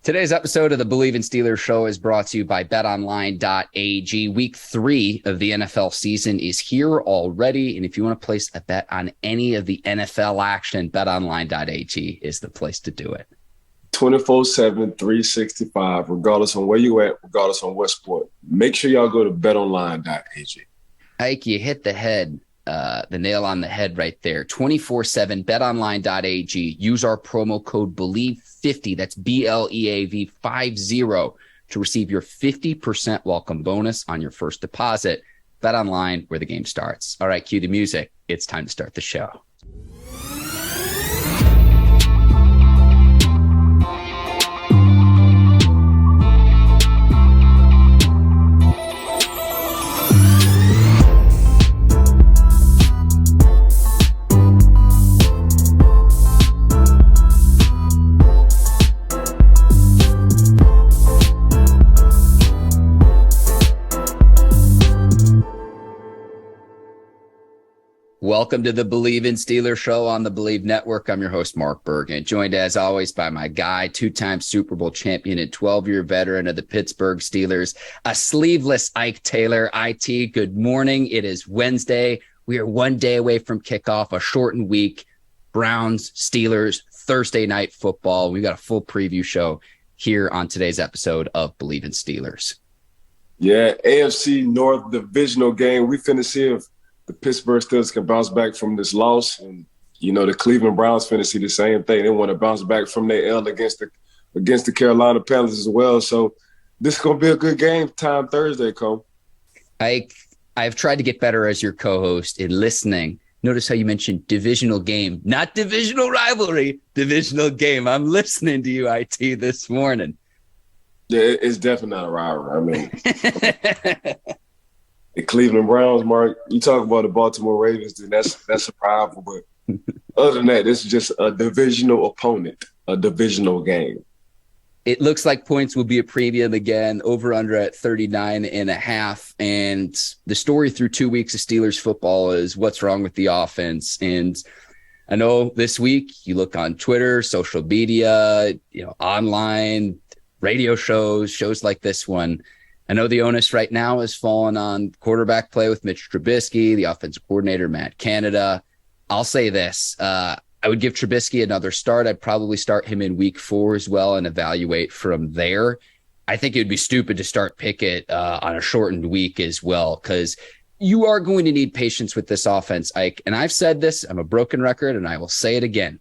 Today's episode of the Bleav in Steelers show is brought to you by betonline.ag. Week 3 of the NFL season is here already. And if you want to place a bet on any of the NFL action, betonline.ag is the place to do it. 24/7, 365, regardless on where you at, regardless on what sport. Make sure y'all go to betonline.ag. Ike, you hit the nail on the head right there. 24/7, betonline.ag. Use our promo code Bleav50. That's BLEAV 50 to receive your 50% welcome bonus on your first deposit. BetOnline, where the game starts. All right, cue the music. It's time to start the show. Welcome to the Bleav in Steelers show on the Bleav Network. I'm your host, Mark Bergin, joined as always by my guy, two-time Super Bowl champion and 12-year veteran of the Pittsburgh Steelers, a sleeveless Ike Taylor. IT, good morning. It is Wednesday. We are one day away from kickoff, a shortened week. Browns, Steelers, Thursday night football. We've got a full preview show here on today's episode of Bleav in Steelers. Yeah, AFC North divisional game. We finna see if the Pittsburgh Steelers can bounce back from this loss. And, you know, the Cleveland Browns finna see the same thing. They want to bounce back from their L against the Carolina Panthers as well. So this is going to be a good game time Thursday, Cole. I've tried to get better as your co-host in listening. Notice how you mentioned divisional game, not divisional rivalry, divisional game. I'm listening to you, IT, this morning. Yeah, it's definitely not a rivalry. I mean, the Cleveland Browns, Mark, you talk about the Baltimore Ravens, then that's a rival. But other than that, this is just a divisional opponent, a divisional game. It looks like points will be a premium again, over under at 39.5. And the story through 2 weeks of Steelers football is what's wrong with the offense. And I know this week you look on Twitter, social media, online, radio shows like this one. I know the onus right now is falling on quarterback play with Mitch Trubisky, the offensive coordinator, Matt Canada. I'll say this. I would give Trubisky another start. I'd probably start him in week 4 as well and evaluate from there. I think it would be stupid to start Pickett on a shortened week as well, because you are going to need patience with this offense, Ike. And I've said this, I'm a broken record, and I will say it again.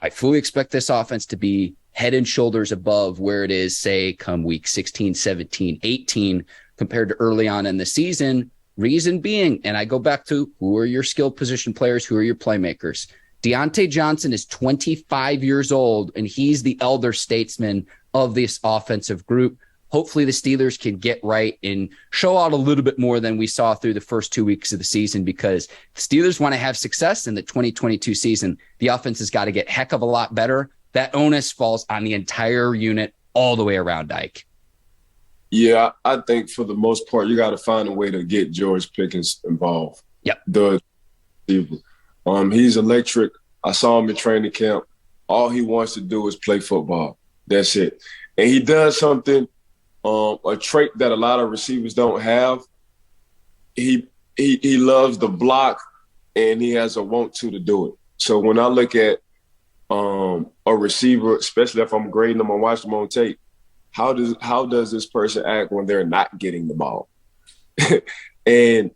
I fully expect this offense to be head and shoulders above where it is, say, come week 16, 17, 18, compared to early on in the season. Reason being, and I go back to who are your skill position players, who are your playmakers. Deontay Johnson is 25 years old, and he's the elder statesman of this offensive group. Hopefully the Steelers can get right and show out a little bit more than we saw through the first 2 weeks of the season, because the Steelers want to have success in the 2022 season. The offense has got to get heck of a lot better. That onus falls on the entire unit all the way around, Ike. Yeah, I think for the most part, you got to find a way to get George Pickens involved. Yep. He's electric. I saw him in training camp. All he wants to do is play football. That's it. And he does something, a trait that a lot of receivers don't have. He loves the block, and he has a want to do it. So when I look at a receiver, especially if I'm grading them and watching them on tape, how does this person act when they're not getting the ball? And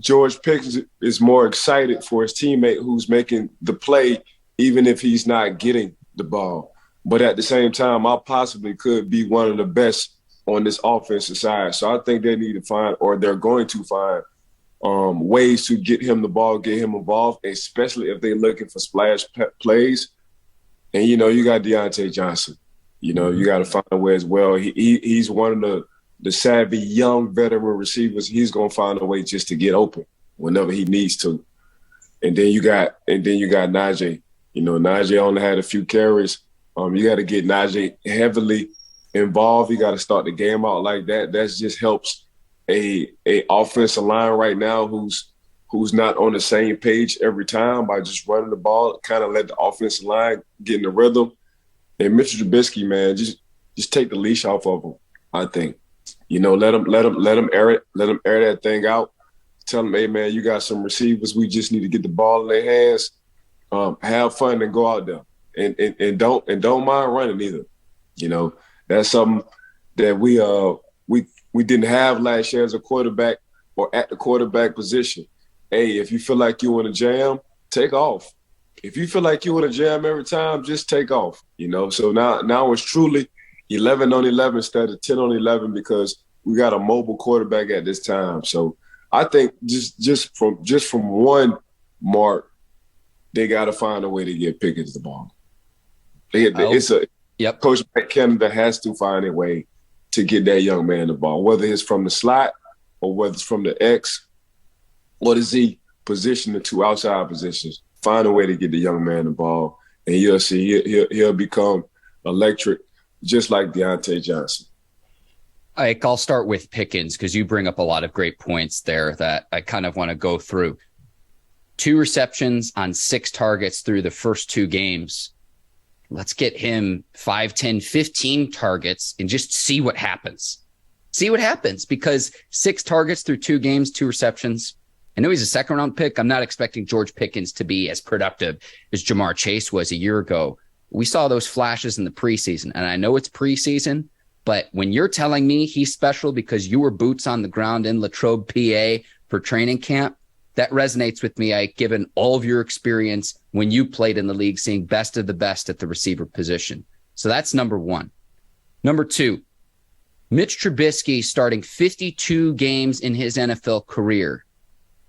George Pickens is more excited for his teammate who's making the play, even if he's not getting the ball. But at the same time, I possibly could be one of the best on this offensive side. So I think they need to find, or they're going to find, ways to get him the ball, get him involved, especially if they're looking for splash plays. And, you got Deontay Johnson. You got to find a way as well. He's one of the savvy young veteran receivers. He's going to find a way just to get open whenever he needs to. And then you got Najee. Najee only had a few carries. You got to get Najee heavily involved. You got to start the game out like that. That just helps a offensive line right now who's not on the same page every time by just running the ball, kind of let the offensive line get in the rhythm. And Mr. Trubisky, man, just just take the leash off of them. I think, let them air it, let them air that thing out. Tell them, hey man, you got some receivers. We just need to get the ball in their hands. Have fun and go out there, and don't mind running either. That's something that we didn't have last year as a quarterback or at the quarterback position. Hey, if you feel like you in a jam, take off. If you feel like you in a jam every time, just take off. So now it's truly 11 on 11 instead of 10 on 11 because we got a mobile quarterback at this time. So I think just from one mark, they got to find a way to get Pickens the ball. Coach Canada has to find a way to get that young man the ball, whether it's from the slot or whether it's from the X or the Z position, the two outside positions. Find a way to get the young man the ball, and you'll see he'll become electric, just like Deontay Johnson. I'll start with Pickens because you bring up a lot of great points there that I kind of want to go through. 2 receptions on 6 targets through the first 2 games. Let's get him 5, 10, 15 targets and just see what happens. See what happens because 6 targets through 2 games, 2 receptions. I know he's a second-round pick. I'm not expecting George Pickens to be as productive as Jamar Chase was a year ago. We saw those flashes in the preseason, and I know it's preseason, but when you're telling me he's special because you were boots on the ground in Latrobe, PA for training camp, that resonates with me, Ike, given all of your experience when you played in the league, seeing best of the best at the receiver position. So that's number 1. Number 2, Mitch Trubisky starting 52 games in his NFL career.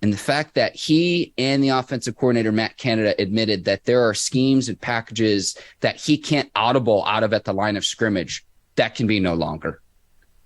And the fact that he and the offensive coordinator, Matt Canada, admitted that there are schemes and packages that he can't audible out of at the line of scrimmage, that can be no longer.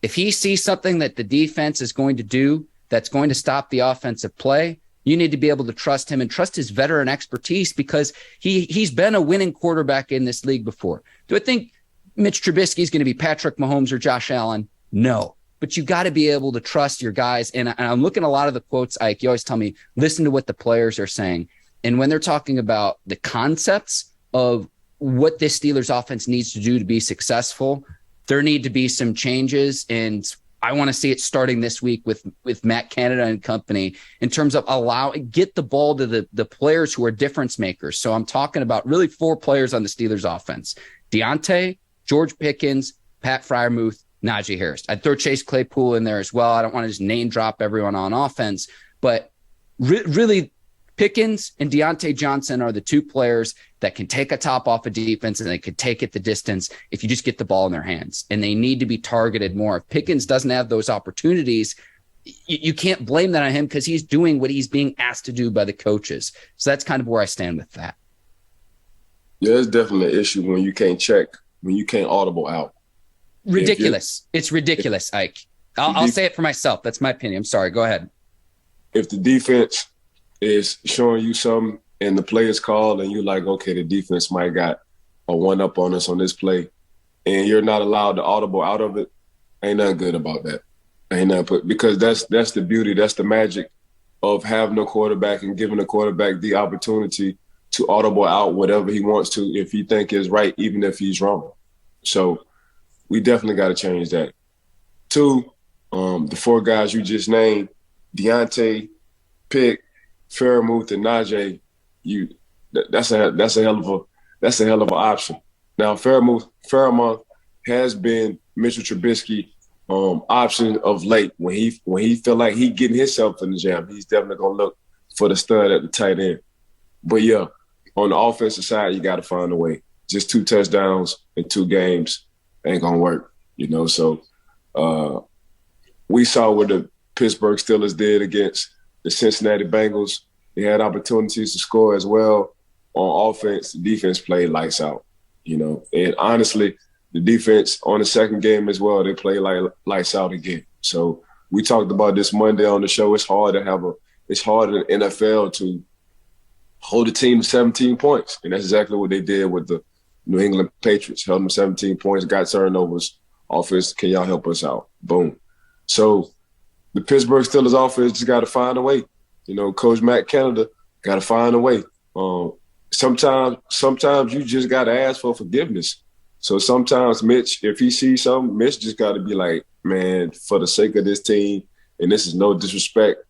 If he sees something that the defense is going to do that's going to stop the offensive play, you need to be able to trust him and trust his veteran expertise because he's been a winning quarterback in this league before. Do I think Mitch Trubisky is going to be Patrick Mahomes or Josh Allen? No. But you got to be able to trust your guys. And I'm looking at a lot of the quotes, Ike. You always tell me, listen to what the players are saying. And when they're talking about the concepts of what this Steelers offense needs to do to be successful, there need to be some changes. And I want to see it starting this week with Matt Canada and company in terms of get the ball to the players who are difference makers. So I'm talking about really 4 players on the Steelers offense: Deontay, George Pickens, Pat Freiermuth, Najee Harris. I'd throw Chase Claypool in there as well. I don't want to just name drop everyone on offense, but really Pickens and Deontay Johnson are the 2 players that can take a top off a defense and they could take it the distance if you just get the ball in their hands, and they need to be targeted more. If Pickens doesn't have those opportunities, you can't blame that on him because he's doing what he's being asked to do by the coaches. So that's kind of where I stand with that. Yeah, it's definitely an issue when you can't check, when you can't audible out. Ridiculous. It's ridiculous, Ike. I'll say it for myself. That's my opinion. I'm sorry. Go ahead. If the defense is showing you something and the play is called and you're like, okay, the defense might got a 1-up on us on this play, and you're not allowed to audible out of it, ain't nothing good about that. Because that's the beauty, that's the magic of having a quarterback and giving a quarterback the opportunity to audible out whatever he wants to if he think is right, even if he's wrong. So we definitely got to change that. 2, the 4 guys you just named, Deontay, Pick, Freiermuth, and Najee, that's a hell of an option. Now Freiermuth has been Mitchell Trubisky option of late. When he feel like he getting himself in the jam, he's definitely gonna look for the stud at the tight end. But yeah, on the offensive side, you got to find a way. Just 2 touchdowns in 2 games ain't gonna work, So we saw what the Pittsburgh Steelers did against the Cincinnati Bengals. They had opportunities to score as well on offense. The defense played lights out, And honestly, the defense on the second game as well, they played lights out again. So we talked about this Monday on the show. It's hard in the NFL to hold a team to 17 points. And that's exactly what they did with the New England Patriots. Held them 17 points, got turnovers. Offense, can y'all help us out? Boom. So the Pittsburgh Steelers offense just got to find a way. Coach Matt Canada got to find a way. Sometimes you just got to ask for forgiveness. So sometimes Mitch, if he sees something, Mitch just got to be like, man, for the sake of this team, and this is no disrespect,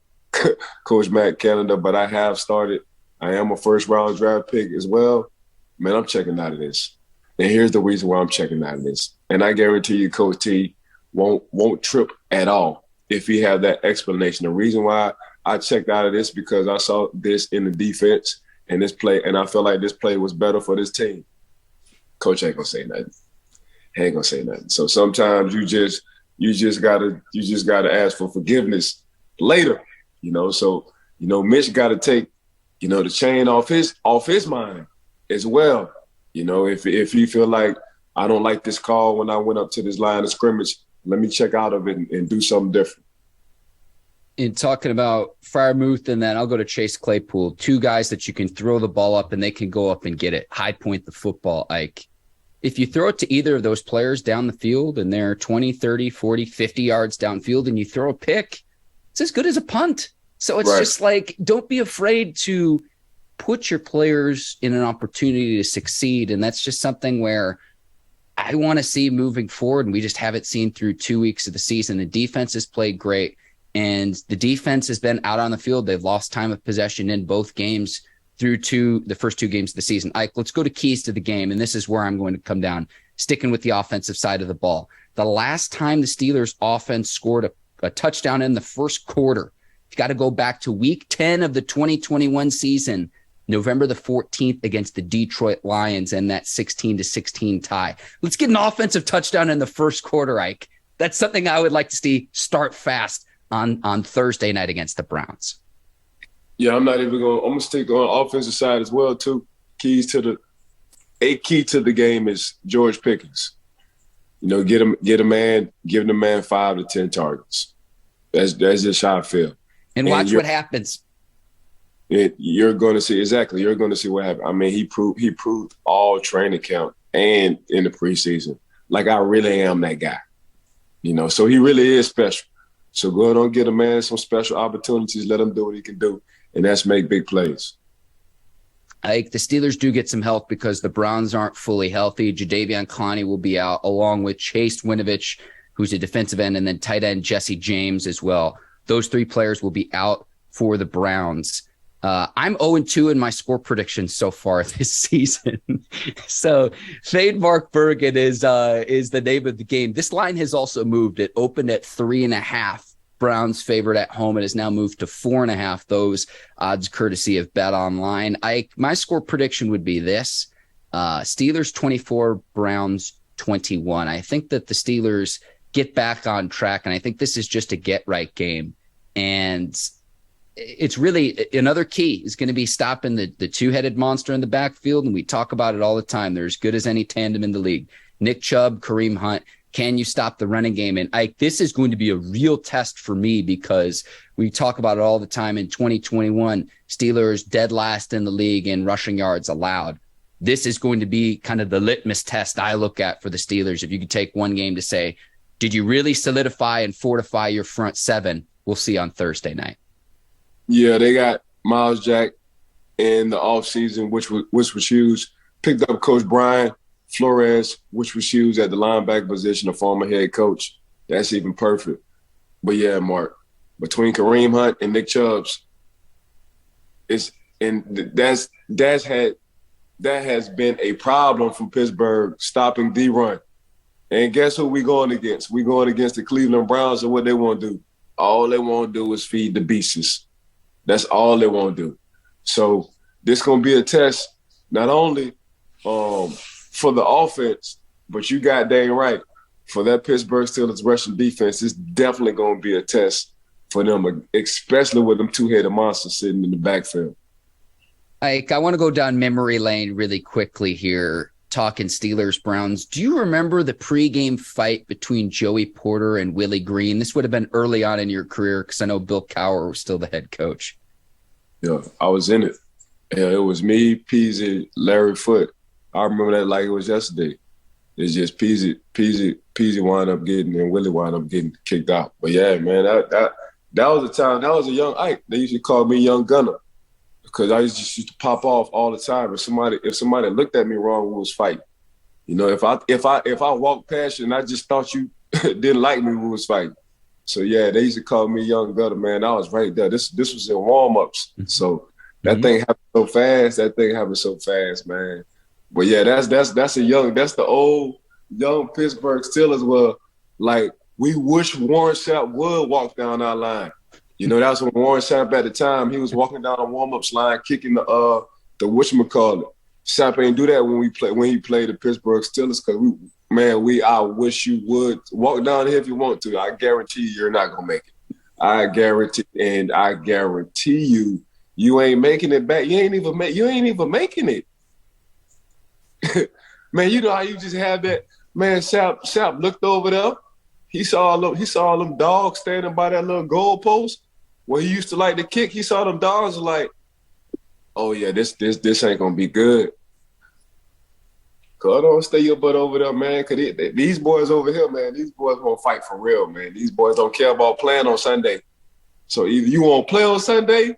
Coach Matt Canada, but I have started. I am a first-round draft pick as well. Man, I'm checking out of this. And here's the reason why I'm checking out of this. And I guarantee you, Coach T won't trip at all if he have that explanation. The reason why I checked out of this because I saw this in the defense and this play, and I felt like this play was better for this team. Coach ain't gonna say nothing. He ain't gonna say nothing. So sometimes you just gotta ask for forgiveness later. So Mitch gotta take, the chain off his mind as well. If he feel like I don't like this call when I went up to this line of scrimmage, let me check out of it and do something different. In talking about Freiermuth, and then I'll go to Chase Claypool, two guys that you can throw the ball up and they can go up and get it, high point the football. Ike, if you throw it to either of those players down the field and they're 20, 30, 40, 50 yards downfield and you throw a pick, it's as good as a punt. So it's just like, don't be afraid to put your players in an opportunity to succeed. And that's just something where I want to see moving forward. And we just haven't seen through 2 weeks of the season. The defense has played great. And the defense has been out on the field. They've lost time of possession in both games through the first 2 games of the season. Ike, let's go to keys to the game. And this is where I'm going to come down, sticking with the offensive side of the ball. The last time the Steelers offense scored a touchdown in the first quarter, you got to go back to week 10 of the 2021 season, November the 14th against the Detroit Lions and that 16-16 tie. Let's get an offensive touchdown in the first quarter, Ike. That's something I would like to see start fast on Thursday night against the Browns. Yeah, I'm going to stick on offensive side as well, too. A key to the game is George Pickens. Give the man 5 to 10 targets. That's just how I feel. And watch what happens. You're going to see exactly. You're going to see what happens. I mean, he proved all training camp and in the preseason. Like, I really am that guy. So he really is special. So go ahead and get a man some special opportunities. Let him do what he can do, and that's make big plays. The Steelers do get some help because the Browns aren't fully healthy. Jadeveon Clowney will be out, along with Chase Winovich, who's a defensive end, and then tight end Jesse James as well. Those 3 players will be out for the Browns. I'm 0-2 in my score predictions so far this season. So fade Mark Bergin is the name of the game. This line has also moved. It opened at 3.5. Browns favored at home. It has now moved to 4.5. Those odds courtesy of Bet Online. My score prediction would be this: Steelers 24, Browns 21. I think that the Steelers get back on track, and I think this is just a get-right game. And it's really another key is going to be stopping the two-headed monster in the backfield. And we talk about it all the time. They're as good as any tandem in the league. Nick Chubb, Kareem Hunt. Can you stop the running game? And this is going to be a real test for me because we talk about it all the time. In 2021, Steelers dead last in the league in rushing yards allowed. This is going to be kind of the litmus test I look at for the Steelers. If you could take one game to say, did you really solidify and fortify your front seven? We'll see on Thursday night. Yeah, they got Miles Jack in the offseason, which was huge. Picked up Coach Brian Flores, which was huge at the linebacker position, a former head coach. That's even perfect. But yeah, Mark, between Kareem Hunt and Nick Chubbs, that has been a problem from Pittsburgh stopping the run. And guess who we going against? We going against the Cleveland Browns, and what they want to do? All they want to do is feed the beasts. That's all they want to do. So this going to be a test, not only for the offense, but you got dang right. For that Pittsburgh Steelers rushing defense, it's definitely going to be a test for them, especially with them two-headed monsters sitting in the backfield. I want to go down memory lane really quickly here, talking Steelers Browns. Do you remember the pregame fight between Joey Porter and Willie Green? This would have been early on in your career because I know Bill Cowher was still the head coach. Yeah, I was in it. Yeah, it was me, Peasy, Larry Foote. I remember that like it was yesterday. It's just Peasy wound up getting and Willie wound up getting kicked out. But yeah, man, that was a time. That was a young Ike. They used to call me Young Gunner because I used to pop off all the time. If somebody looked at me wrong, we was fighting. You know, if I walked past you and I just thought you didn't like me, we was fighting. So yeah, they used to call me Young Gutter, man. I was right there. This was in warm-ups. So that thing happened so fast. That thing happened so fast, man. But yeah, that's the old young Pittsburgh Steelers were like, we wish Warren Sapp would walk down our line. You know, that's when Warren Sapp at the time, he was walking down a warm-ups line, kicking the whatchamacallit. Sapp ain't do that when he played the Pittsburgh Steelers, because I wish you would walk down here if you want to. I guarantee you're not gonna make it. I guarantee you, you ain't making it back. You ain't even making it. Man, you know how you just have that. Man, Sapp looked over there. He saw them dogs standing by that little goalpost where he used to like to kick. He saw them dogs like, oh yeah, this ain't gonna be good. Go on, stay your butt over there, man. Cause these boys over here, man, these boys won't fight for real, man. These boys don't care about playing on Sunday. So either you want to play on Sunday,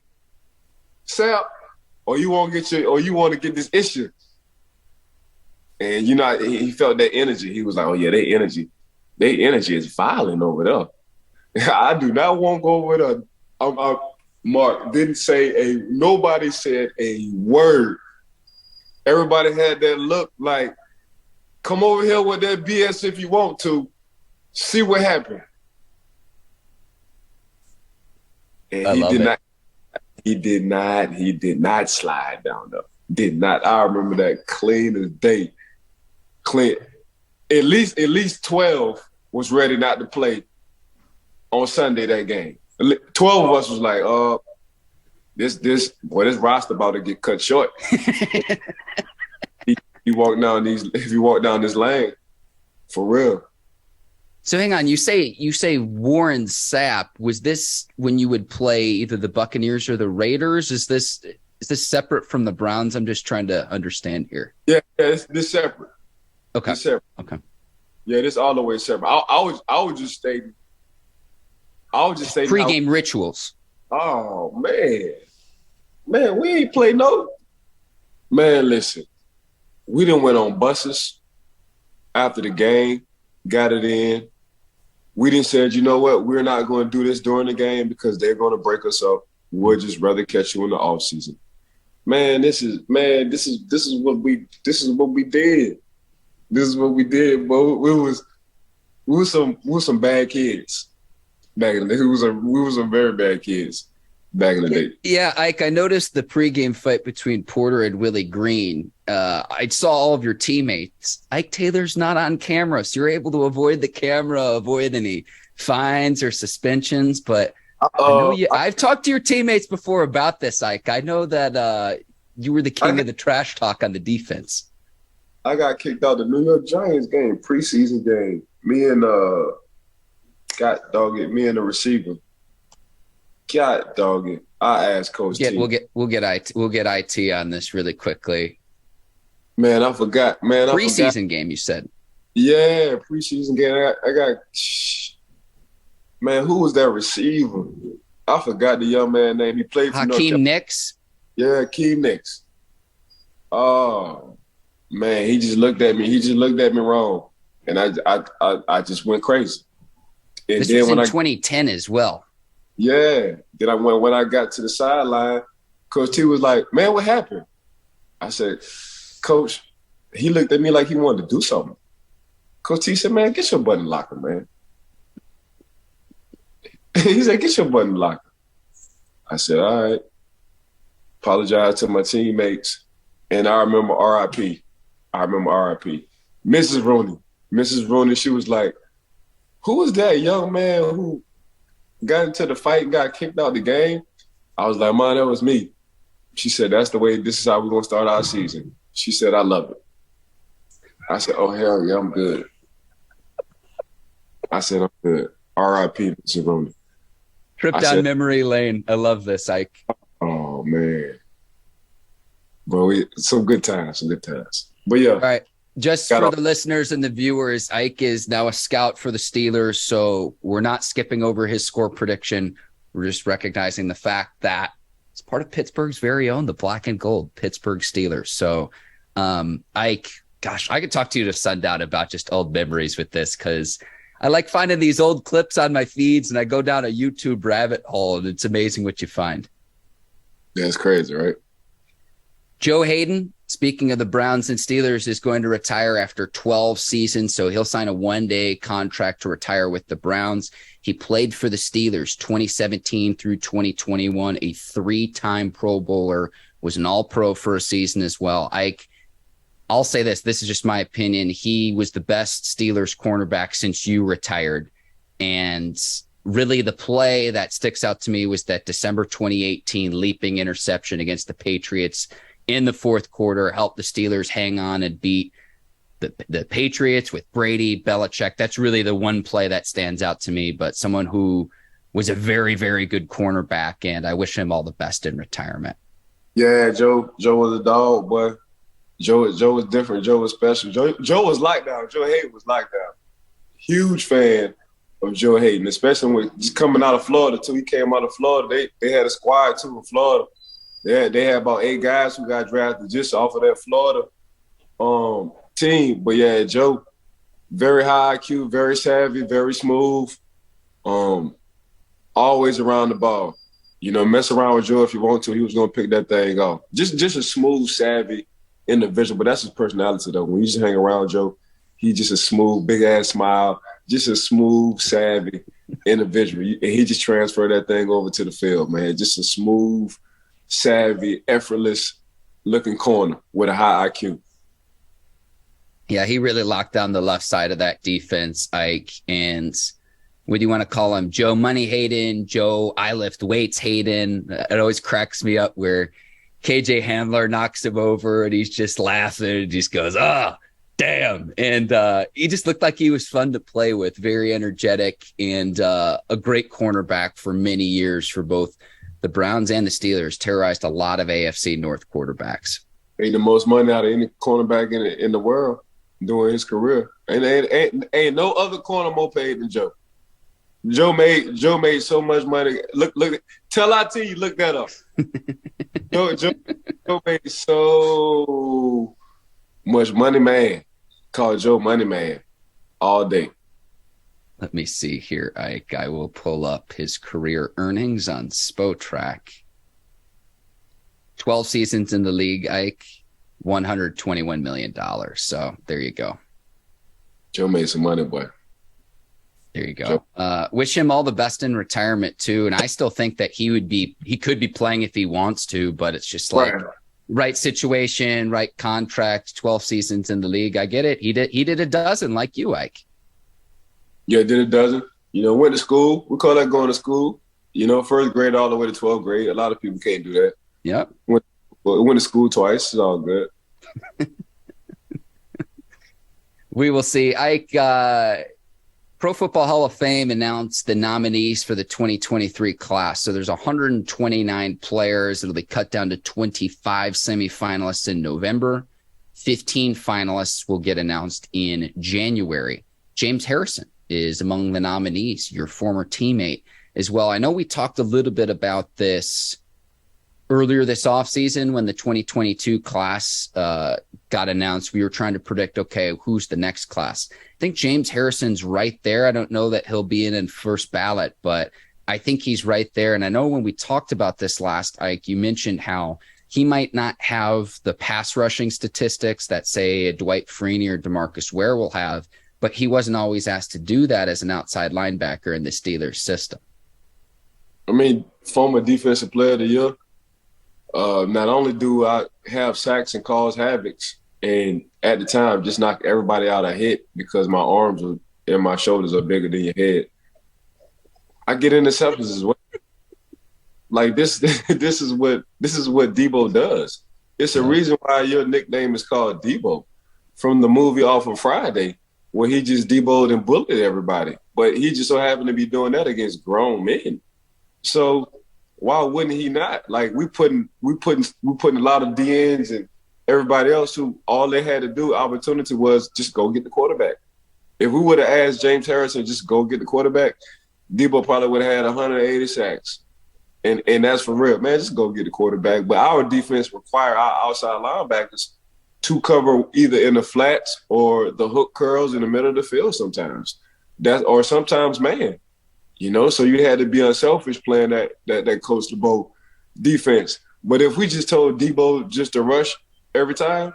Sapp, or you want to get this issue. And you know, he felt that energy. He was like, oh yeah, their energy is violent over there. I do not want to go over there. Mark didn't say nobody said a word. Everybody had that look like, come over here with that BS if you want to. See what happened. And he did not slide down though. Did not. I remember that clean as day. Clean. At least 12 was ready not to play on Sunday that game. 12 of us was like, this roster about to get cut short. If you walk down this lane, for real. So hang on, you say Warren Sapp. Was this when you would play either the Buccaneers or the Raiders? Is this separate from the Browns? I'm just trying to understand here. Yeah, this separate. Okay. This separate. Okay. Yeah, this all the way separate. I would just say pregame rituals. Oh man, we ain't play no. Man, listen, we done went on buses after the game, got it in. We didn't say, you know what, we're not going to do this during the game because they're going to break us up. We'll just rather catch you in the off season. Man, this is what we did. This is what we did, but we was some bad kids back in the day. We was some very bad kids back in the day. Yeah, Ike, I noticed the pregame fight between Porter and Willie Green. I saw all of your teammates. Ike Taylor's not on camera, so you're able to avoid the camera, avoid any fines or suspensions. But I've talked to your teammates before about this, Ike. I know that you were the king of the trash talk on the defense. I got kicked out the New York Giants game, preseason game. Me and the receiver. God dog it. I asked Coach T. We'll get IT on this really quickly. Man, I forgot. Preseason game, you said. Yeah, preseason game. I got. Man, who was that receiver? I forgot the young man name. He played for Hakeem Nicks. Yeah, Hakeem Nicks. Oh man, he just looked at me. He just looked at me wrong, and I just went crazy. And this was in 2010 as well. Yeah. Then when I got to the sideline, Coach T was like, "Man, what happened?" I said, "Coach," he looked at me like he wanted to do something. Coach T said, "Man, get your butt in the locker, man." He said, "Get your butt in the locker." I said, "All right." Apologize to my teammates. And I remember RIP. Mrs. Rooney, she was like, "Who was that young man who got into the fight and got kicked out the game?" I was like, "Man, that was me." She said, this is how we're going to start our season. She said, "I love it." I said, "Oh, hell yeah, I'm good." I said, "I'm good." RIP, Mrs. Rooney. Trip down memory lane. I love this, Ike. Oh, man. Bro, some good times. But yeah. All right. Just for the listeners and the viewers, Ike is now a scout for the Steelers, so we're not skipping over his score prediction. We're just recognizing the fact that it's part of Pittsburgh's very own, the black and gold Pittsburgh Steelers. So, Ike, Gosh, I could talk to you to sundown about just old memories with this, because I like finding these old clips on my feeds, and I go down a YouTube rabbit hole, and it's amazing what you find. Yeah, it's crazy, right? Joe Haden, speaking of the Browns and Steelers, is going to retire after 12 seasons, so he'll sign a one-day contract to retire with the Browns. He played for the Steelers 2017 through 2021, a three-time Pro Bowler, was an All-Pro for a season as well. I'll say this is just my opinion. He was the best Steelers cornerback since you retired. And really the play that sticks out to me was that December 2018 leaping interception against the Patriots in the fourth quarter, helped the Steelers hang on and beat the Patriots with Brady, Belichick. That's really the one play that stands out to me, but someone who was a very, very good cornerback, and I wish him all the best in retirement. Yeah, Joe was a dog, boy. Joe was different. Joe was special. Joe was lockdown. Joe Haden was lockdown. Huge fan of Joe Haden, especially when just coming out of Florida too. He came out of Florida. They had a squad too in Florida. They had about 8 guys who got drafted just off of that Florida team. But yeah, Joe, very high IQ, very savvy, very smooth. Always around the ball. You know, mess around with Joe if you want to. He was gonna pick that thing off. Just a smooth, savvy individual, but that's his personality though. When you just hang around Joe, he's just a smooth, big ass smile, just a smooth, savvy individual. And he just transferred that thing over to the field, man. Just a smooth, savvy, effortless looking corner with a high IQ. Yeah, he really locked down the left side of that defense, Ike. And what do you want to call him? Joe Money Haden, Joe I Lift Weights Haden. It always cracks me up where KJ Hamler knocks him over and he's just laughing and just goes, damn. And he just looked like he was fun to play with, very energetic, and a great cornerback for many years for both the Browns and the Steelers. Terrorized a lot of AFC North quarterbacks. Made the most money out of any cornerback in the world during his career. And ain't no other corner more paid than Joe. Joe made so much money. Look, tell IT, look that up. Joe made so much money, man. Called Joe Money Man all day. Let me see here, Ike. I will pull up his career earnings on Spotrac. 12 seasons in the league, Ike. $121 million. So there you go. Joe made some money, boy. There you go. Wish him all the best in retirement too. And I still think that he could be playing if he wants to, but it's just like right situation, right contract, 12 seasons in the league. I get it. He did a dozen like you, Ike. Yeah, did a dozen. You know, went to school. We call that going to school. You know, first grade all the way to 12th grade. A lot of people can't do that. Yep. Went to school twice. It's all good. We will see. Ike, Pro Football Hall of Fame announced the nominees for the 2023 class. So there's 129 players. It'll be cut down to 25 semifinalists in November. 15 finalists will get announced in January. James Harrison is among the nominees, your former teammate as well. I know we talked a little bit about this earlier this offseason when the 2022 class got announced. We were trying to predict, okay, who's the next class? I think James Harrison's right there. I don't know that he'll be in first ballot, but I think he's right there. And I know when we talked about this last, Ike, you mentioned how he might not have the pass rushing statistics that, say, a Dwight Freeney or DeMarcus Ware will have, but he wasn't always asked to do that as an outside linebacker in the Steelers system. I mean, former defensive player of the year. Not only do I have sacks and cause havocs, and at the time just knock everybody out of hit because my arms and my shoulders are bigger than your head, I get interceptions as well. Like this is what Debo does. It's a reason why your nickname is called Debo, from the movie Off of Friday, where he just Debo'd and bullied everybody. But he just so happened to be doing that against grown men. So why wouldn't he not? Like we putting a lot of DNs and everybody else who all they had to do opportunity was just go get the quarterback. If we would have asked James Harrison just go get the quarterback, Debo probably would have had 180 sacks. And that's for real, man. Just go get the quarterback. But our defense require our outside linebackers two cover either in the flats or the hook curls in the middle of the field sometimes. Or sometimes man. So you had to be unselfish playing that Coach LeBeau defense. But if we just told Debo just to rush every time,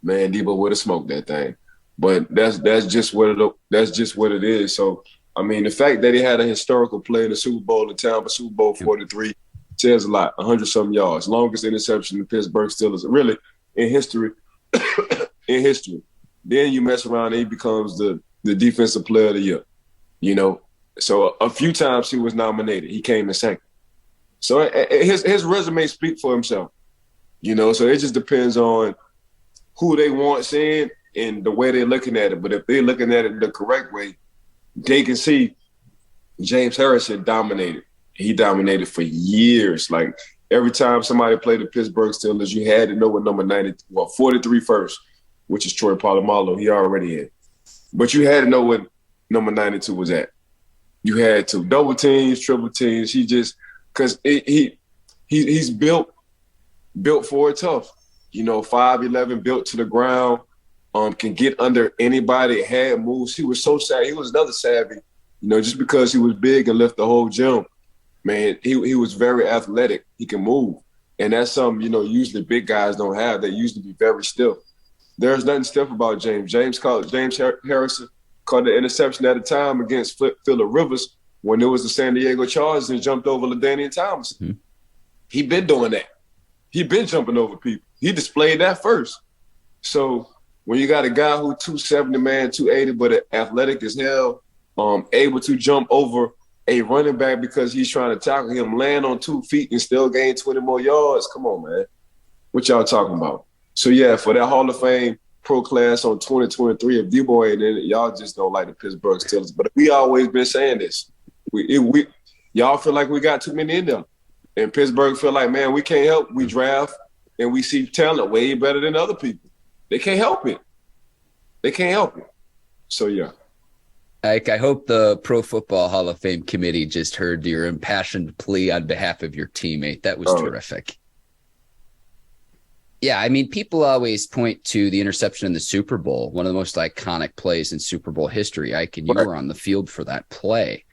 man, Debo would have smoked that thing. But that's just what it is. So I mean, the fact that he had a historical play in the Super Bowl in Tampa, Super Bowl 43, says a lot. 100-something yards, longest interception in Pittsburgh Steelers, really in history. in history. Then you mess around and he becomes the defensive player of the year. So a few times he was nominated. He came in second. So his resume speaks for himself. So it just depends on who they want seeing and the way they're looking at it. But if they're looking at it the correct way, they can see James Harrison dominated. He dominated for years. Like every time somebody played the Pittsburgh Steelers, you had to know what number 43 first, which is Troy Polamalu. He already in. But you had to know what number 92 was at. You had to double teams, triple teams. He just because he's built for it tough. 5'11", built to the ground. Can get under anybody, had moves. He was so savvy. He was another savvy. Just because he was big and left the whole gym, man, he was very athletic. He can move. And that's something, usually big guys don't have. They usually be very stiff. There's nothing stiff about James. James Harrison caught the interception at a time against Phillip Rivers when it was the San Diego Chargers and jumped over LaDainian Tomlinson. Mm-hmm. He been doing that. He been jumping over people. He displayed that first. So when you got a guy who 270, man, 280, but athletic as hell, able to jump over a running back because he's trying to tackle him, land on 2 feet and still gain 20 more yards. Come on, man. What y'all talking about? So, yeah, for that Hall of Fame pro class on 2023 of Debo and then y'all just don't like the Pittsburgh Steelers. But we always been saying this. Y'all feel like we got too many in there. And Pittsburgh feel like, man, we can't help. We draft and we see talent way better than other people. They can't help it. They can't help it. So, yeah. Ike, I hope the Pro Football Hall of Fame committee just heard your impassioned plea on behalf of your teammate. That was terrific. Yeah, I mean, people always point to the interception in the Super Bowl, one of the most iconic plays in Super Bowl history. Ike, and you were on the field for that play.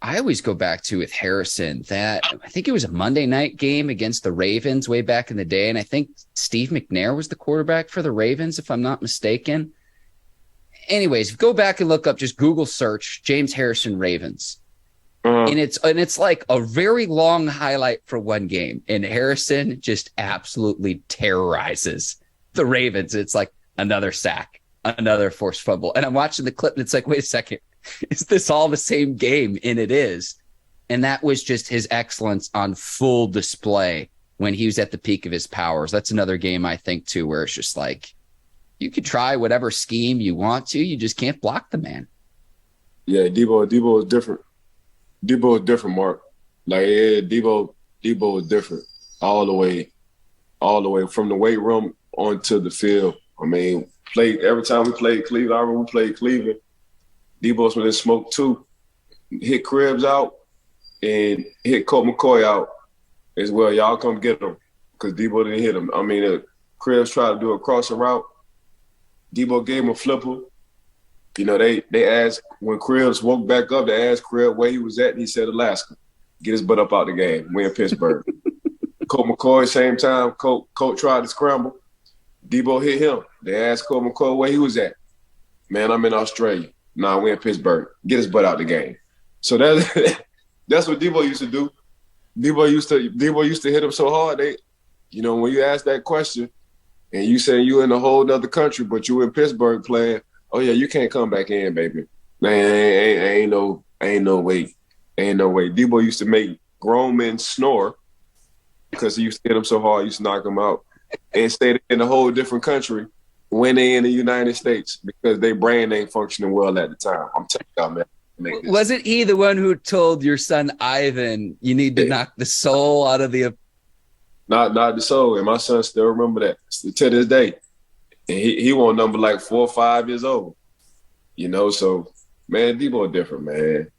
I always go back to with Harrison that I think it was a Monday night game against the Ravens way back in the day. And I think Steve McNair was the quarterback for the Ravens, if I'm not mistaken. Anyways, go back and look up, just Google search James Harrison Ravens. And it's like a very long highlight for one game. And Harrison just absolutely terrorizes the Ravens. It's like another sack, another forced fumble. And I'm watching the clip and it's like, wait a second. Is this all the same game? And it is. And that was just his excellence on full display when he was at the peak of his powers. That's another game, I think, too, where it's just like, you could try whatever scheme you want to. You just can't block the man. Yeah, Debo is different. Debo is different, Mark. Like, yeah, Debo is different all the way from the weight room onto the field. I mean, every time we played Cleveland, I remember we played Cleveland. Debo's been in smoke too. Hit Krebs out and hit Colt McCoy out as well. Y'all come get him because Debo didn't hit him. I mean, Krebs tried to do a crossing route. Debo gave him a flipper. They asked, when Krebs woke back up, they asked Krebs where he was at, and he said Alaska. Get his butt up out the game. We in Pittsburgh. Colt McCoy, same time, Colt tried to scramble. Debo hit him. They asked Colt McCoy where he was at. Man, I'm in Australia. Nah, we in Pittsburgh. Get his butt out the game. So that's what Debo used to do. Debo used to hit him so hard. When you ask that question and you say you in a whole other country, but you in Pittsburgh playing, oh yeah, you can't come back in, baby. Man, ain't no way. Ain't no way. Debo used to make grown men snore because he used to hit them so hard, he used to knock them out, and stayed in a whole different country when they in the United States because their brain ain't functioning well at the time. I'm telling y'all, man. Wasn't he the one who told your son Ivan, you need to knock the soul out of the... Not the soul, and my son still remember that to this day. And he won't number like 4 or 5 years old. So, man, Debo different, man.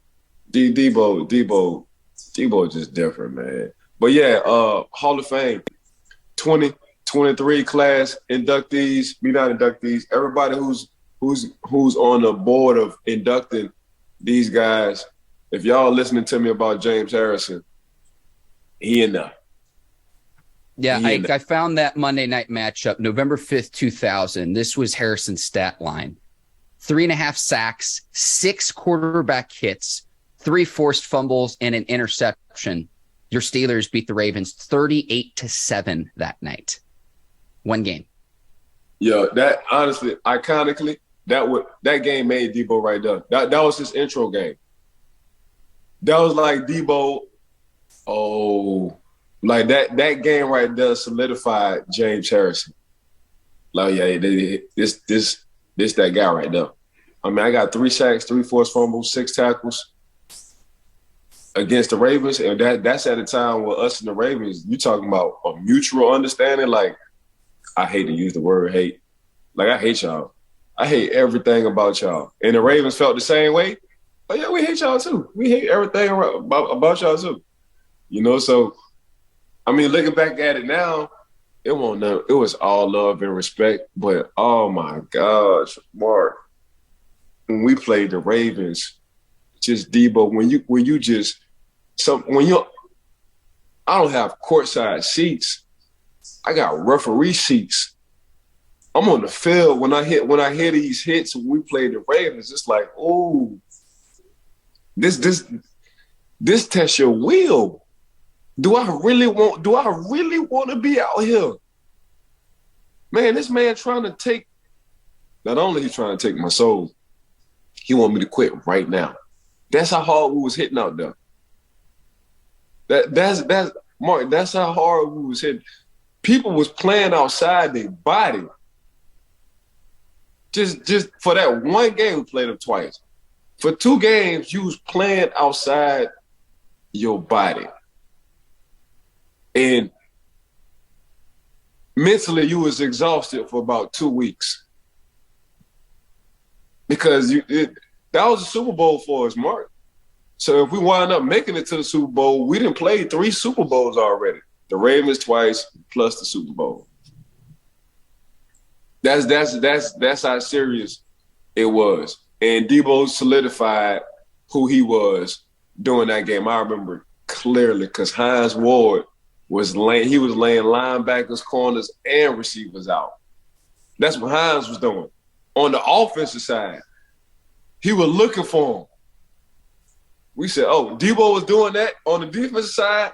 Debo just different, man. But yeah, Hall of Fame, 20 23 class inductees, not inductees, everybody who's on the board of inducting these guys. If y'all listening to me about James Harrison, he in there. Yeah, I found that Monday night matchup, November 5th, 2000. This was Harrison's stat line. 3.5 sacks, 6 quarterback hits, 3 forced fumbles, and an interception. Your Steelers beat the Ravens 38-7 that night. One game. Yeah, that honestly, iconically, that game made Debo right there. That was his intro game. That was like Debo. Like that game right there solidified James Harrison. Like, yeah, this that guy right there. I mean, I got 3 sacks, 3 forced fumbles, 6 tackles against the Ravens, and that's at a time where us and the Ravens, you talking about a mutual understanding. Like, I hate to use the word hate. Like, I hate y'all. I hate everything about y'all. And the Ravens felt the same way. Oh yeah, we hate y'all too. We hate everything about y'all too. You know, so I mean, looking back at it now, it was all love and respect. But oh my gosh, Mark, when we played the Ravens, just Debo, I don't have courtside seats. I got referee seats. I'm on the field when I hear these hits when we played the Ravens. It's like, oh, this tests your will. Do I really want to be out here? Man, this man trying to take, not only he trying to take my soul, he want me to quit right now. That's how hard we was hitting out there. That's Mark, that's how hard we was hitting. People was playing outside their body. Just for that one game, we played them twice. For 2 games, you was playing outside your body. And mentally, you was exhausted for about 2 weeks. Because that was a Super Bowl for us, Mark. So if we wind up making it to the Super Bowl, we done played 3 Super Bowls already. The Ravens twice, plus the Super Bowl. That's how serious it was. And Debo solidified who he was during that game. I remember clearly because Hines Ward was laying linebackers, corners, and receivers out. That's what Hines was doing. On the offensive side, he was looking for him. We said, oh, Debo was doing that on the defensive side.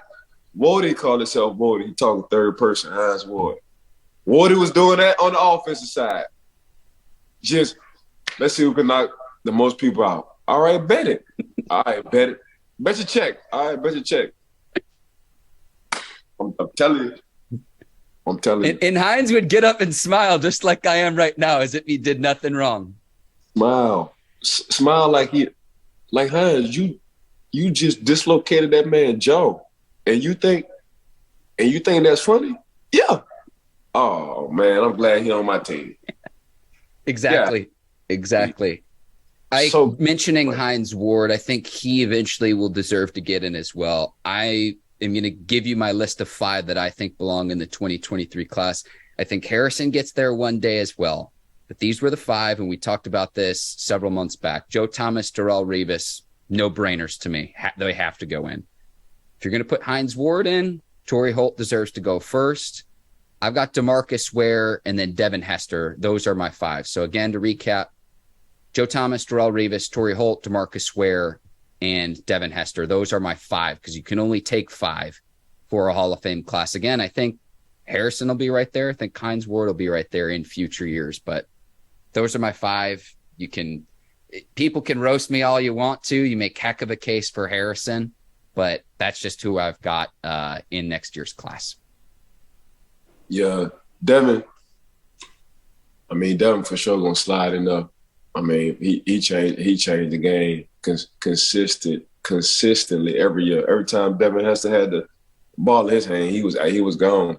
Wardy called himself Wardy. He talking third person, Hines Ward. Wardy was doing that on the offensive side. Just, let's see who can knock the most people out. All right, bet it. All right, bet it. Bet your check. All right, bet your check. I'm telling you. And Hines would get up and smile just like I am right now, as if he did nothing wrong. Smile like Hines, you just dislocated that man's jaw. And you think that's funny? Yeah. Oh man, I'm glad he's on my team. Exactly. Yeah. Exactly. Mentioning Hines Ward, I think he eventually will deserve to get in as well. I am going to give you my list of 5 that I think belong in the 2023 class. I think Harrison gets there one day as well. But these were the 5, and we talked about this several months back. Joe Thomas, Darrelle Revis, no-brainers to me. They have to go in. If you're going to put Hines Ward in, Torrey Holt deserves to go first. I've got DeMarcus Ware and then Devin Hester. Those are my 5. So again, to recap, Joe Thomas, Darrelle Revis, Torrey Holt, DeMarcus Ware, and Devin Hester. Those are my 5 because you can only take 5 for a Hall of Fame class. Again, I think Harrison will be right there. I think Hines Ward will be right there in future years. But those are my 5. People can roast me all you want to. You make heck of a case for Harrison, but that's just who I've got in next year's class. Yeah, Devin for sure gonna slide in there. I mean, he changed the game consistently every year. Every time Devin Hester had the ball in his hand, he was gone.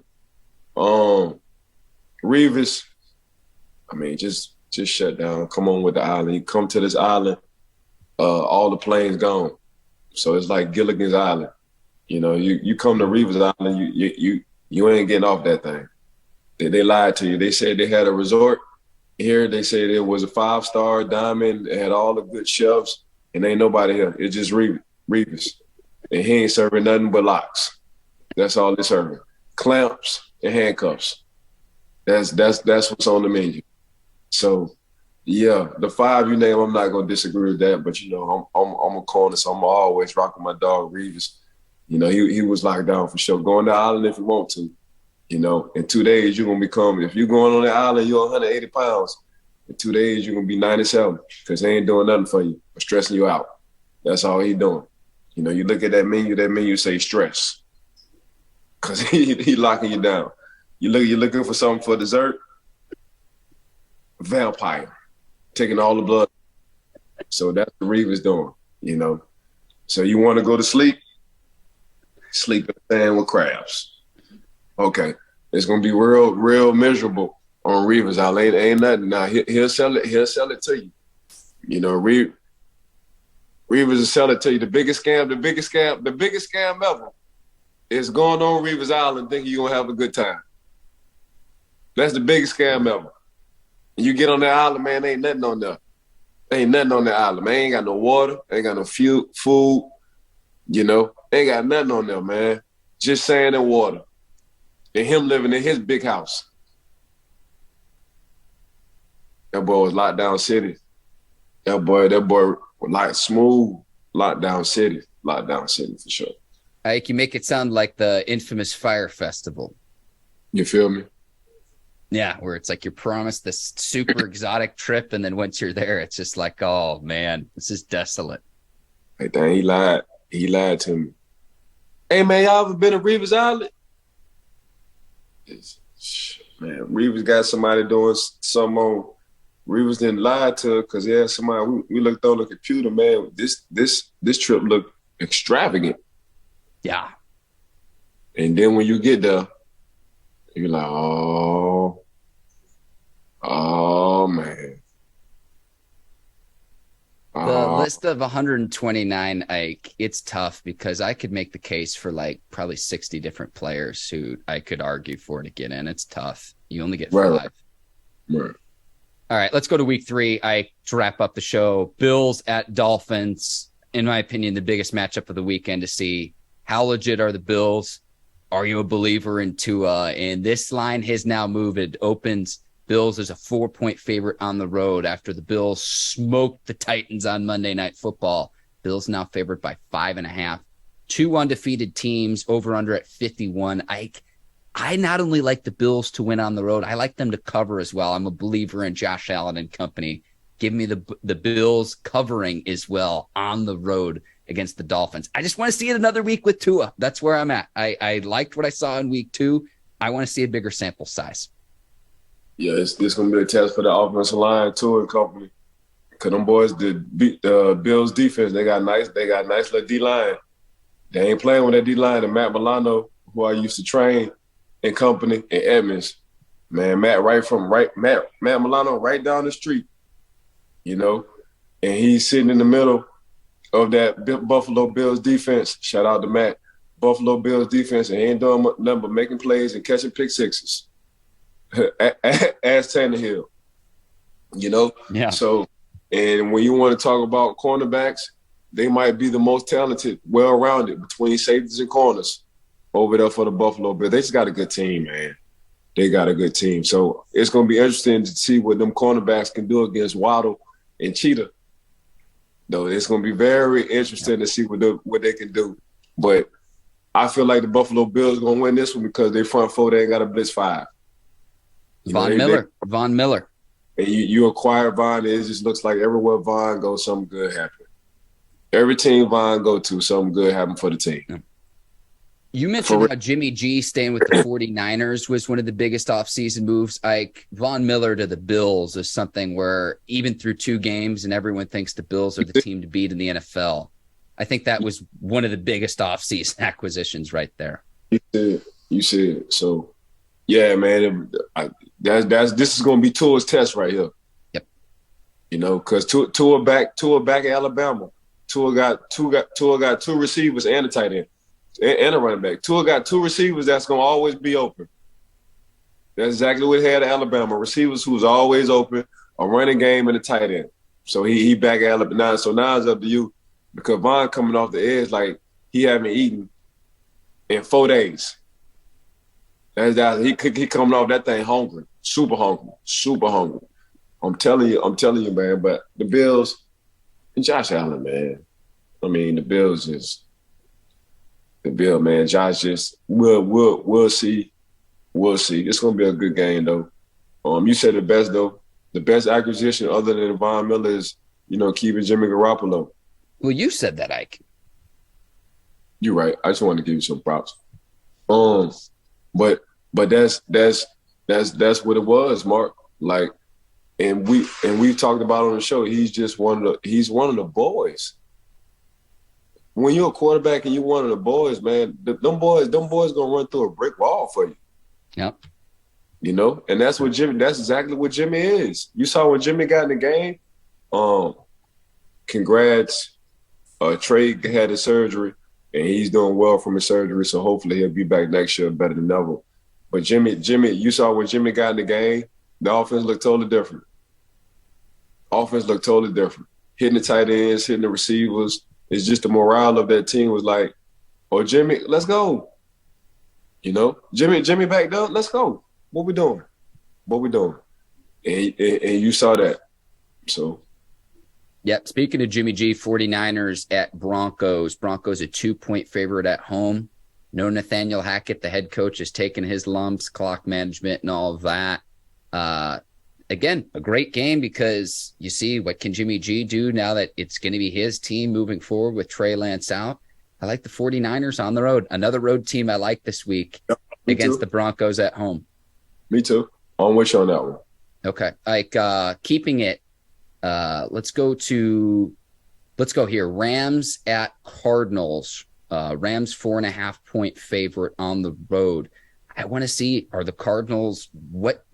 Revis, just shut down. Come on with the island. You come to this island, all the planes gone. So it's like Gilligan's Island. You know, you come to Revis Island, you ain't getting off that thing. They lied to you. They said they had a resort here. They said it was a 5-star diamond. It had all the good chefs, and ain't nobody here. It's just Revis. And he ain't serving nothing but locks. That's all they're serving. Clamps and handcuffs. That's what's on the menu. So, yeah, the 5 you name, I'm not gonna disagree with that. But I'm a corner, so I'm always rocking my dog Revis. He was locked down for sure. Go on the island if you want to. In 2 days you're gonna become. If you're going on the island, you're 180 pounds. In 2 days you're gonna be 97 because he ain't doing nothing for you but stressing you out. That's all he doing. You look at that menu say stress because he locking you down. You're looking for something for dessert. Vampire, taking all the blood. So that's what Revis doing. So you want to go to sleep? Sleep in the sand with crabs. Okay, it's gonna be real miserable on Revis. Ain't nothing. Now he'll sell it. He'll sell it to you. Revis will sell it to you. The biggest scam ever is going on Revis Island thinking you're gonna have a good time. That's the biggest scam ever. You get on that island, man, ain't nothing on there. Ain't nothing on that island, man. Ain't got no water, ain't got no food, ain't got nothing on there, man. Just sand and water. And him living in his big house. That boy was locked down city. That boy was like smooth lockdown city for sure. Ike, you make it sound like the infamous Fire Festival. You feel me? Yeah, where it's like you're promised this super exotic trip, and then once you're there, it's just like, oh man, this is desolate. Hey, dang, he lied. He lied to me. Hey man, y'all ever been to Revis Island? Man, Revis got somebody doing something on. Revis didn't lie to her because he had somebody. We looked on the computer, man. This trip looked extravagant. Yeah. And then when you get there, you're like, oh man. The list of 129, Ike, it's tough because I could make the case for like probably 60 different players who I could argue for to get in. It's tough. You only get 5. Right. All right, let's go to week 3, Ike, to wrap up the show. Bills at Dolphins. In my opinion, the biggest matchup of the weekend to see. How legit are the Bills? Are you a believer in Tua? And this line has now moved. It opens Bills as a 4-point favorite on the road after the Bills smoked the Titans on Monday Night Football. Bills now favored by 5.5. 2 undefeated teams, over under at 51. I not only like the Bills to win on the road, I like them to cover as well. I'm a believer in Josh Allen and company. Give me the Bills covering as well on the road against the Dolphins. I just want to see it another week with Tua. That's where I'm at. I liked what I saw in week 2. I want to see a bigger sample size. Yeah, this going to be a test for the offensive line, Tua and company. Because them boys did beat the Bills defense. They got nice little D-line. They ain't playing with that D-line. And Matt Milano, who I used to train in company in Edmonds, man, Matt Milano right down the street, and he's sitting in the middle of that Buffalo Bills defense. Shout out to Matt. Buffalo Bills defense, and he ain't doing nothing but making plays and catching pick sixes. As Tannehill, Yeah. So, and when you want to talk about cornerbacks, they might be the most talented, well-rounded between safeties and corners over there for the Buffalo Bills. They just got a good team, man. They got a good team. So it's going to be interesting to see what them cornerbacks can do against Waddle and Cheetah. Though it's going to be very interesting to see what they can do. But I feel like the Buffalo Bills going to win this one because their front four, they ain't got a blitz 5. Von Miller. And you acquire Von, it just looks like everywhere Von goes, something good happen. Every team Von go to, something good happen for the team. Yeah. You mentioned how Jimmy G staying with the 49ers was one of the biggest offseason moves. Von Miller to the Bills is something where even through 2 games and everyone thinks the Bills are the team to beat in the NFL. I think that was one of the biggest offseason acquisitions right there. You see it. So, yeah, man, this is going to be Tua's test right here. Yep. Because Tua back at Alabama. Tua got 2 receivers and a tight end. And a running back. Tua got 2 receivers that's going to always be open. That's exactly what he had at Alabama. Receivers who was always open, a running game, and a tight end. So he back at Alabama now. So now it's up to you because Vaughn coming off the edge like he haven't eaten in 4 days. He coming off that thing hungry, super hungry, super hungry. I'm telling you, man. But the Bills and Josh Allen, man. I mean, the Bills man. Josh just we'll see. We'll see. It's gonna be a good game though. You said the best though. The best acquisition other than Von Miller is, keeping Jimmy Garoppolo. Well, you said that, Ike. You're right. I just wanted to give you some props. But that's what it was, Mark. Like, and we've talked about on the show. He's one of the boys. When you're a quarterback and you're one of the boys, man, them boys gonna run through a brick wall for you. Yep. And that's exactly what Jimmy is. You saw when Jimmy got in the game. Congrats. Trey had his surgery, and he's doing well from his surgery, so hopefully he'll be back next year better than ever. But Jimmy, you saw when Jimmy got in the game, the offense looked totally different. Hitting the tight ends, hitting the receivers. It's just the morale of that team was like, oh, Jimmy, let's go. Jimmy back there, let's go. What we doing? And you saw that. So. Yep. Speaking of Jimmy G, 49ers at Broncos. Broncos a 2-point favorite at home. No Nathaniel Hackett, the head coach, has taken his lumps, clock management and all of that. Again, a great game because you see what can Jimmy G do now that it's going to be his team moving forward with Trey Lance out. I like the 49ers on the road. Another road team I like this week against the Broncos at home. Me too. I'm with you on that one. Okay. Keeping it. Let's go here. Rams at Cardinals. Rams 4.5-point favorite on the road. I want to see, are the Cardinals, what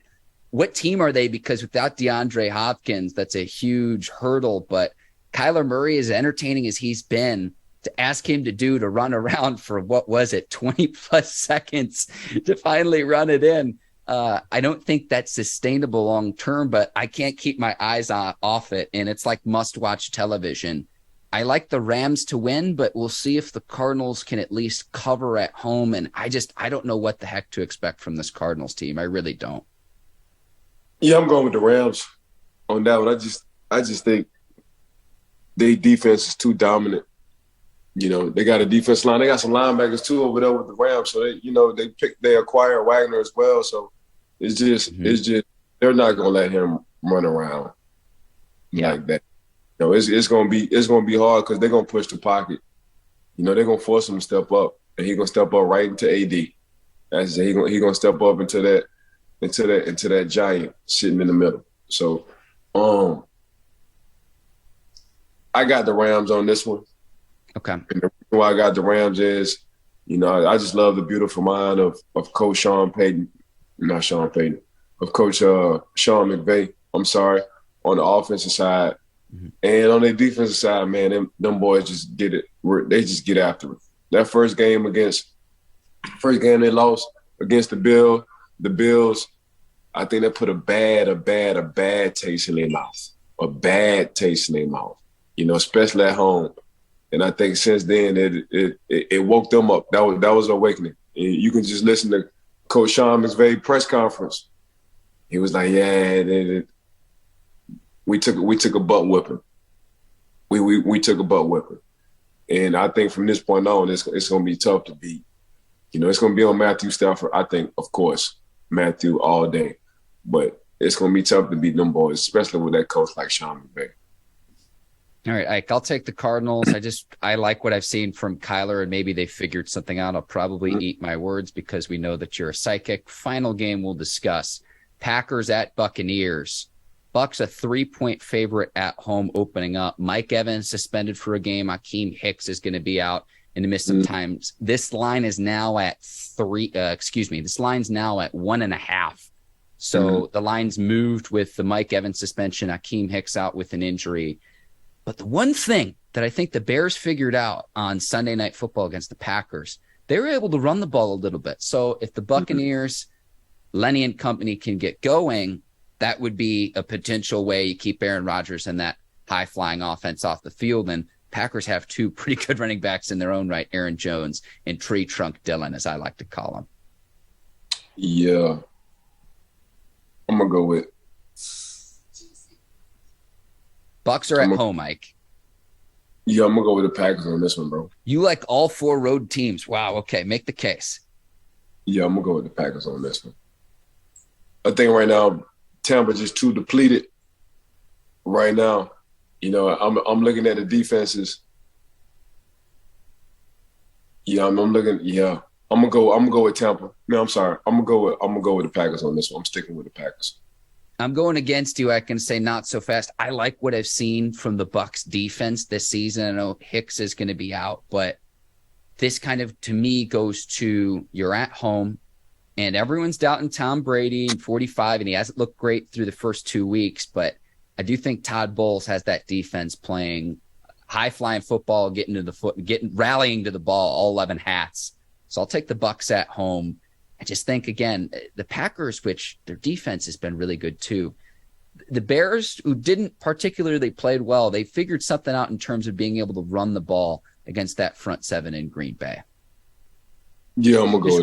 team are they? Because without DeAndre Hopkins, that's a huge hurdle. But Kyler Murray, as entertaining as he's been, to ask him to run around for 20 plus seconds to finally run it in. I don't think that's sustainable long term, but I can't keep my eyes off it. And it's like must-watch television. I like the Rams to win, but we'll see if the Cardinals can at least cover at home. And I don't know what the heck to expect from this Cardinals team. I really don't. Yeah, I'm going with the Rams on that one. I just think their defense is too dominant. They got a defense line. They got some linebackers too over there with the Rams. So they acquired Wagner as well. So it's just they're not gonna let him run around like that. It's gonna be hard because they're gonna push the pocket. They're gonna force him to step up, and he's gonna step up right into AD. That's he's gonna step up into that giant sitting in the middle. So I got the Rams on this one. Okay. And the reason why I got the Rams is, I just love the beautiful mind of Coach Sean Payton. Not Sean Payton. Of Coach Sean McVay. I'm sorry. On the offensive side. Mm-hmm. And on the defensive side, man, them boys just get it. They just get after it. That first game they lost against the Bills, I think they put a bad taste in their mouth. A bad taste in their mouth. Especially at home. And I think since then it woke them up. That was awakening. And you can just listen to Coach Sean McVay press conference. He was like, "Yeah, we took a butt whipping. We took a butt whipping." And I think from this point on, it's going to be tough to beat. It's going to be on Matthew Stafford. I think, of course, Matthew all day, but it's going to be tough to beat them boys, especially with that coach like Sean McVay. All right, Ike, I'll take the Cardinals. I like what I've seen from Kyler, and maybe they figured something out. I'll probably eat my words because we know that you're a psychic. Final game we'll discuss. Packers at Buccaneers. Bucks a 3-point favorite at home opening up. Mike Evans suspended for a game. Akeem Hicks is going to be out in the midst of times. This line is now at This line's now at 1.5. So the line's moved with the Mike Evans suspension. Akeem Hicks out with an injury. But the one thing that I think the Bears figured out on Sunday Night Football against the Packers, they were able to run the ball a little bit. So if the Buccaneers Lenny and company can get going, that would be a potential way you keep Aaron Rodgers and that high-flying offense off the field. And Packers have two pretty good running backs in their own right, Aaron Jones and Tree Trunk Dillon, as I like to call him. Yeah. I'm going to go with Bucks are at home, Mike. Yeah, I'm going to go with the Packers on this one, bro. You like all 4 road teams. Wow, okay, make the case. Yeah, I'm going to go with the Packers on this one. I think right now Tampa just too depleted right now. You know, I'm looking at the defenses. Yeah, I'm looking. Yeah, I'm gonna go with Tampa. No, I'm sorry. I'm gonna go with the Packers on this one. I'm sticking with the Packers. I'm going against you. I can say not so fast. I like what I've seen from the Bucs defense this season. I know Hicks is going to be out, but this kind of, to me, goes to you're at home and everyone's doubting Tom Brady in 45, and he hasn't looked great through the first 2 weeks, but I do think Todd Bowles has that defense playing high-flying football, rallying to the ball, all 11 hats. So I'll take the Bucs at home. I just think, again, the Packers, which their defense has been really good too. The Bears, who didn't particularly played well, they figured something out in terms of being able to run the ball against that front seven in Green Bay. Yeah, I'm gonna go. It's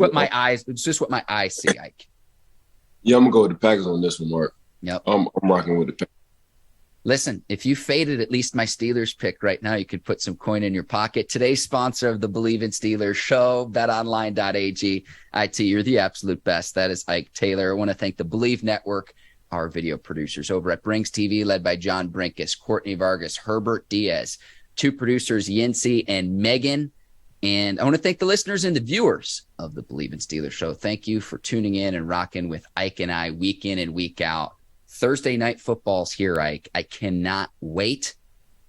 just what my eyes see, Ike. Yeah, I'm gonna go with the Packers on this one, Mark. Yep. I'm rocking with the Packers. Listen, if you faded at least my Steelers pick right now, you could put some coin in your pocket. Today's sponsor of the Bleav in Steelers show, betonline.ag. IT, you're the absolute best. That is Ike Taylor. I want to thank the Bleav Network, our video producers over at Brinks TV, led by John Brinkus, Courtney Vargas, Herbert Diaz, 2 producers, Yincy and Megan. And I want to thank the listeners and the viewers of the Bleav in Steelers show. Thank you for tuning in and rocking with Ike and I week in and week out. Thursday night football's here, Ike. I cannot wait.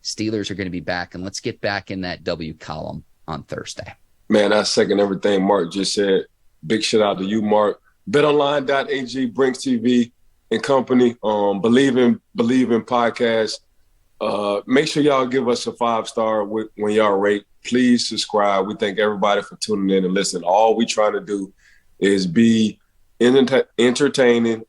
Steelers are going to be back, and let's get back in that W column on Thursday. Man, I second everything Mark just said. Big shout out to you, Mark. BetOnline.ag, Brinks TV and company. Bleav in podcast. Make sure y'all give us a 5-star when y'all rate. Please subscribe. We thank everybody for tuning in and listening. All we trying to do is be entertaining,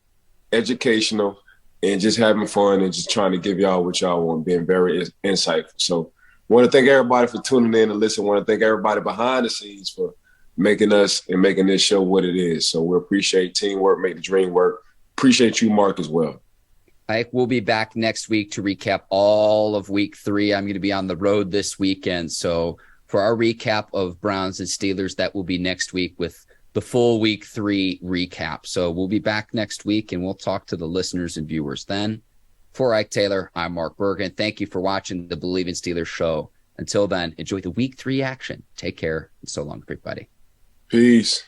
educational, and just having fun and just trying to give y'all what y'all want, being very insightful. So want to thank everybody for tuning in and listening. Want to thank everybody behind the scenes for making us and making this show what it is. So we appreciate teamwork, make the dream work. Appreciate you, Mark, as well. Ike, we'll be back next week to recap all of week 3. I'm going to be on the road this weekend. So for our recap of Browns and Steelers, that will be next week with the full week 3 recap. So we'll be back next week and we'll talk to the listeners and viewers then. For Ike Taylor, I'm Mark Bergin. Thank you for watching the Bleav in Steelers show. Until then, enjoy the week 3 action. Take care and so long, everybody. Peace.